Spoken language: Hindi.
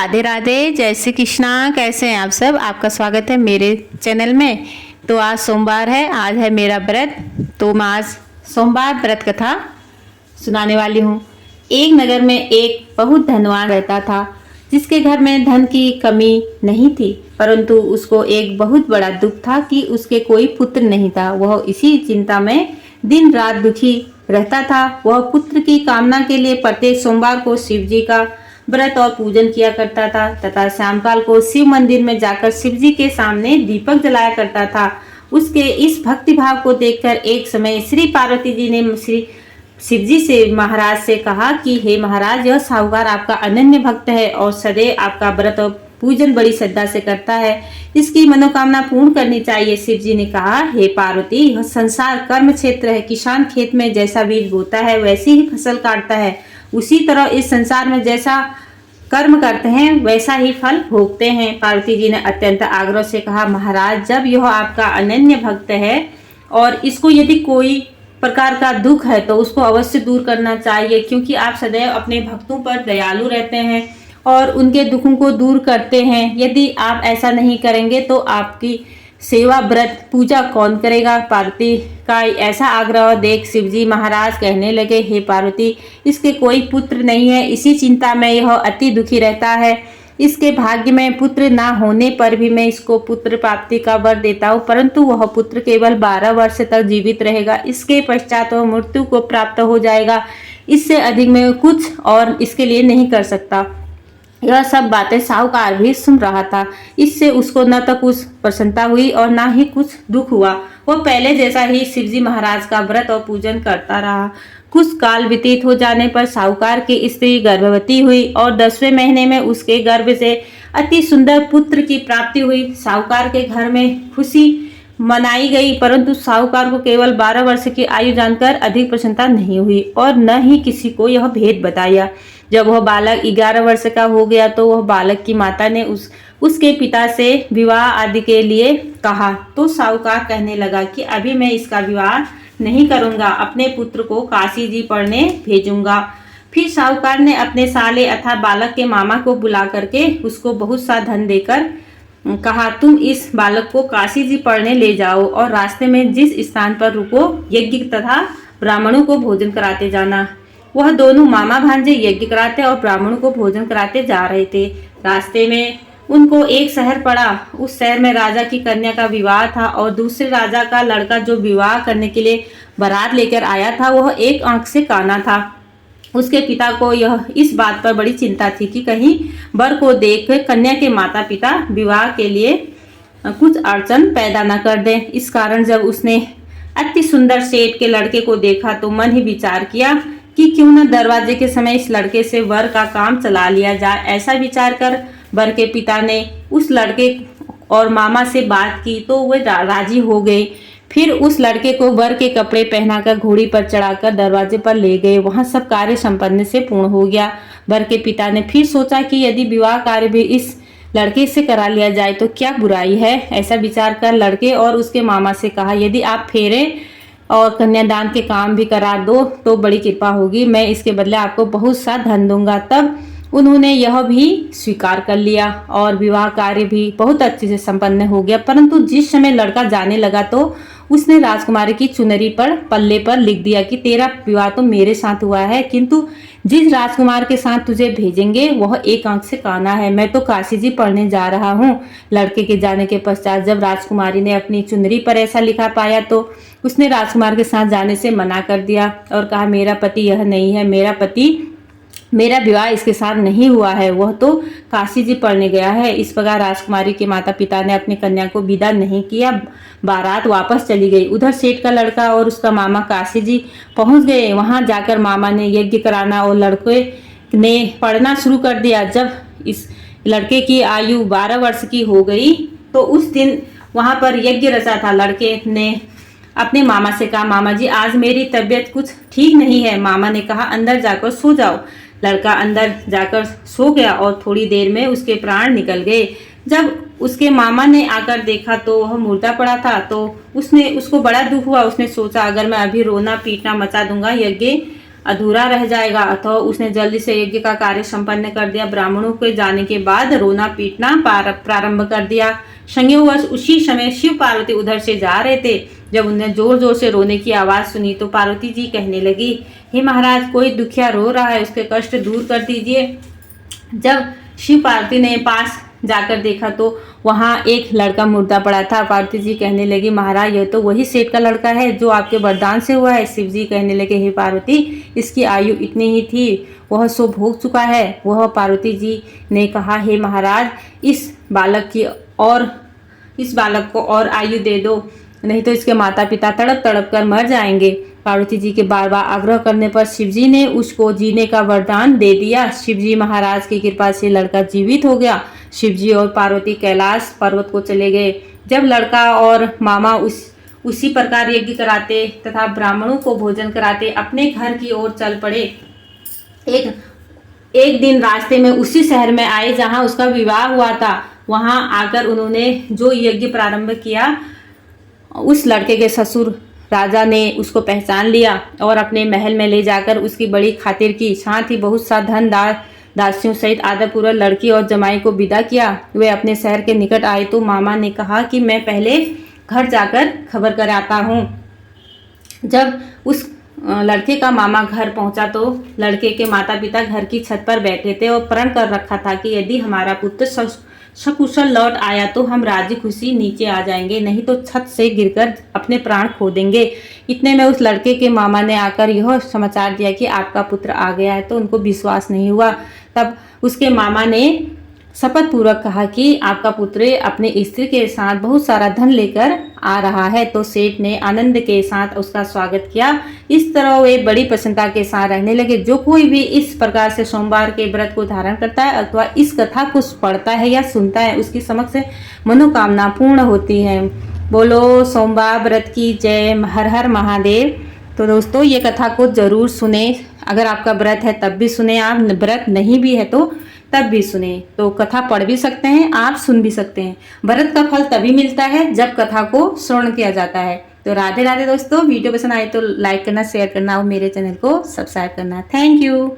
राधे राधे, जय श्री कृष्णा। कैसे हैं आप सब? आपका स्वागत है मेरे चैनल में। तो आज सोमवार है, आज है मेरा व्रत। तो मैं आज सोमवार व्रत कथा सुनाने वाली हूँ। एक नगर में एक बहुत धनवान रहता था, जिसके घर में धन की कमी नहीं थी, परंतु उसको एक बहुत बड़ा दुख था कि उसके कोई पुत्र नहीं था। वह इसी चिंता में दिन रात दुखी रहता था। वह पुत्र की कामना के लिए प्रत्येक सोमवार को शिव जी का व्रत और पूजन किया करता था तथा शामकाल को शिव मंदिर में जाकर शिव जी के सामने दीपक जलाया करता था। उसके इस भक्ति भाव को देखकर एक समय श्री पार्वती जी ने श्री शिव जी से महाराज से कहा कि हे महाराज, यह साहूकार आपका अनन्य भक्त है और सदैव आपका व्रत और पूजन बड़ी श्रद्धा से करता है। इसकी मनोकामना पूर्ण करनी चाहिए। शिव जी ने कहा, हे पार्वती, यह संसार कर्म क्षेत्र है। किसान खेत में जैसा बीज बोता है वैसी ही फसल काटता है। उसी तरह इस संसार में जैसा कर्म करते हैं वैसा ही फल भोगते हैं। पार्वती जी ने अत्यंत आग्रह से कहा, महाराज, जब यह आपका अनन्य भक्त है और इसको यदि कोई प्रकार का दुख है तो उसको अवश्य दूर करना चाहिए, क्योंकि आप सदैव अपने भक्तों पर दयालु रहते हैं और उनके दुखों को दूर करते हैं। यदि आप ऐसा नहीं करेंगे तो आपकी सेवा व्रत पूजा कौन करेगा? पार्वती का ऐसा आग्रह देख शिवजी महाराज कहने लगे, हे पार्वती, इसके कोई पुत्र नहीं है। इसी चिंता में यह अति दुखी रहता है। इसके भाग्य में पुत्र ना होने पर भी मैं इसको पुत्र प्राप्ति का वर देता हूँ, परंतु वह पुत्र केवल 12 वर्ष तक जीवित रहेगा। इसके पश्चात वह मृत्यु को प्राप्त हो जाएगा। इससे अधिक मैं कुछ और इसके लिए नहीं कर सकता। यह सब बातें साहूकार भी सुन रहा था। इससे उसको न तो कुछ प्रसन्नता हुई और न ही कुछ दुख हुआ। वह पहले जैसा ही शिवजी महाराज का व्रत और पूजन करता रहा। कुछ काल व्यतीत हो जाने पर साहूकार की स्त्री गर्भवती हुई और 10वें महीने में उसके गर्भ से अति सुंदर पुत्र की प्राप्ति हुई। साहूकार के घर में खुशी मनाई गई, परंतु साहूकार को केवल 12 वर्ष की आयु जानकर अधिक प्रसन्नता नहीं हुई और न ही किसी को यह भेद बताया। जब वह बालक 11 वर्ष का हो गया तो वह बालक की माता ने उसके पिता से विवाह आदि के लिए कहा। तो साहूकार कहने लगा कि अभी मैं इसका विवाह नहीं करूंगा, अपने पुत्र को काशी जी पढ़ने भेजूंगा। फिर साहूकार ने अपने साले अर्थात बालक के मामा को बुला करके उसको बहुत सा धन देकर कहा, तुम इस बालक को काशी जी पढ़ने ले जाओ और रास्ते में जिस स्थान पर रुको यज्ञ तथा ब्राह्मणों को भोजन कराते जाना। वह दोनों मामा भांजे यज्ञ कराते और ब्राह्मणों को भोजन कराते जा रहे थे। रास्ते में उनको एक शहर पड़ा। उस शहर में राजा की कन्या का विवाह था और दूसरे राजा का लड़का जो विवाह करने के लिए बारात लेकर आया था वह एक आंख से काना था। उसके पिता को यह इस बात पर बड़ी चिंता थी कि कहीं वर को देख कन्या के माता पिता विवाह के लिए कुछ अड़चन पैदा न कर दें। इस कारण जब उसने अति सुंदर सेठ के लड़के को देखा तो मन ही विचार किया कि क्यों न दरवाजे के समय इस लड़के से वर का काम चला लिया जाए। ऐसा विचार कर वर के पिता ने उस लड़के और मामा से बात की तो वे राजी हो गए। फिर उस लड़के को वर के कपड़े पहनाकर घोड़ी पर चढ़ाकर दरवाजे पर ले गए। वहां सब कार्य संपन्न से पूर्ण हो गया। वर के पिता ने फिर सोचा कि यदि विवाह कार्य भी इस लड़के से करा लिया जाए तो क्या बुराई है। ऐसा विचार कर लड़के और उसके मामा से कहा, यदि आप फेरे और कन्यादान के काम भी करा दो तो बड़ी कृपा होगी, मैं इसके बदले आपको बहुत सा धन दूंगा। तब उन्होंने यह भी स्वीकार कर लिया और विवाह कार्य भी बहुत अच्छे से संपन्न हो गया। परंतु जिस समय लड़का जाने लगा तो उसने राजकुमारी की चुनरी पर पल्ले पर लिख दिया कि तेरा विवाह तो मेरे साथ हुआ है, किंतु जिस राजकुमार के साथ तुझे भेजेंगे वह एक आंख से काना है। मैं तो काशी जी पढ़ने जा रहा हूँ। लड़के के जाने के पश्चात जब राजकुमारी ने अपनी चुनरी पर ऐसा लिखा पाया तो उसने राजकुमार के साथ जाने से मना कर दिया और कहा, मेरा पति यह नहीं है, मेरा विवाह इसके साथ नहीं हुआ है, वह तो काशी जी पढ़ने गया है। इस प्रकार राजकुमारी के माता पिता ने अपनी कन्या को विदा नहीं किया। बारात वापस चली गई। उधर सेठ का लड़का और उसका मामा काशी जी पहुंच गए। वहां जाकर मामा ने यज्ञ कराना और लड़के ने पढ़ना शुरू कर दिया। जब इस लड़के की आयु 12 वर्ष की हो गई तो उस दिन वहां पर यज्ञ रचा था। लड़के ने अपने मामा से कहा, मामा जी, आज मेरी तबीयत कुछ ठीक नहीं है। मामा ने कहा, अंदर जाकर सो जाओ। लड़का अंदर जाकर सो गया और थोड़ी देर में उसके प्राण निकल गए। जब उसके मामा ने आकर देखा तो वह मुर्दा पड़ा था तो उसको बड़ा दुख हुआ। उसने सोचा, अगर मैं अभी रोना पीटना मचा दूंगा, यज्ञ अधूरा रह जाएगा, अथवा उसने जल्दी से यज्ञ का कार्य संपन्न कर दिया। ब्राह्मणों के जाने के बाद रोना पीटना प्रारंभ कर दिया। संयोगवश उसी समय शिव पार्वती उधर से जा रहे थे। जब उन्हें जोर जोर से रोने की आवाज सुनी तो पार्वती जी कहने लगी, हे महाराज, कोई दुखिया रो रहा है, उसके कष्ट दूर कर दीजिए। जब शिव पार्वती ने पास जाकर देखा तो वहां एक लड़का मुर्दा पड़ा था। पार्वती जी कहने लगी, महाराज, यह तो वही सेठ का लड़का है जो आपके वरदान से हुआ है। शिव जी कहने लगे, हे पार्वती, इसकी आयु इतनी ही थी, वह सो भोग चुका है। वह पार्वती जी ने कहा, हे महाराज, इस बालक को और आयु दे दो, नहीं तो इसके माता पिता तड़प तड़प कर मर जाएंगे। पार्वती जी के बार बार आग्रह करने पर शिवजी ने उसको जीने का वरदान दे दिया। शिवजी महाराज की कृपा से लड़का जीवित हो गया। शिवजी और पार्वती कैलाश पर्वत को चले गए। जब लड़का और मामा उसी प्रकार यज्ञ कराते तथा ब्राह्मणों को भोजन कराते अपने घर की ओर चल पड़े। एक दिन रास्ते में उसी शहर में आए जहां उसका विवाह हुआ था। वहां आकर उन्होंने जो यज्ञ प्रारंभ किया, उस लड़के के ससुर राजा ने उसको पहचान लिया और अपने महल में ले जाकर उसकी बड़ी खातिर की। साथ ही बहुत सा धन दासियों सहित आदरपूर्वक लड़की और जमाई को विदा किया। वे अपने शहर के निकट आए तो मामा ने कहा कि मैं पहले घर जाकर खबर कर आता हूँ। जब उस लड़के का मामा घर पहुंचा तो लड़के के माता पिता घर की छत पर बैठे थे और प्रण कर रखा था कि यदि हमारा पुत्र सकुशल लौट आया तो हम राजी खुशी नीचे आ जाएंगे, नहीं तो छत से गिरकर अपने प्राण खो देंगे। इतने में उस लड़के के मामा ने आकर यह समाचार दिया कि आपका पुत्र आ गया है। तो उनको विश्वास नहीं हुआ। तब उसके मामा ने शपथ पूर्वक कहा कि आपका पुत्र अपने स्त्री के साथ बहुत सारा धन लेकर आ रहा है। तो सेठ ने आनंद के साथ उसका स्वागत किया। इस तरह वे बड़ी प्रसन्नता के साथ रहने लगे। जो कोई भी इस प्रकार से सोमवार के व्रत को धारण करता है अथवा इस कथा को पढ़ता है या सुनता है, उसकी समक्ष मनोकामना पूर्ण होती है। बोलो सोमवार व्रत की जय। हर हर महादेव। तो दोस्तों, ये कथा को जरूर सुने। अगर आपका व्रत है तब भी सुने, आप व्रत नहीं भी है तो तब भी सुने। तो कथा पढ़ भी सकते हैं, आप सुन भी सकते हैं। व्रत का फल तभी मिलता है जब कथा को श्रवण किया जाता है। तो राधे राधे दोस्तों। वीडियो पसंद आए तो लाइक करना, शेयर करना और मेरे चैनल को सब्सक्राइब करना। Thank you.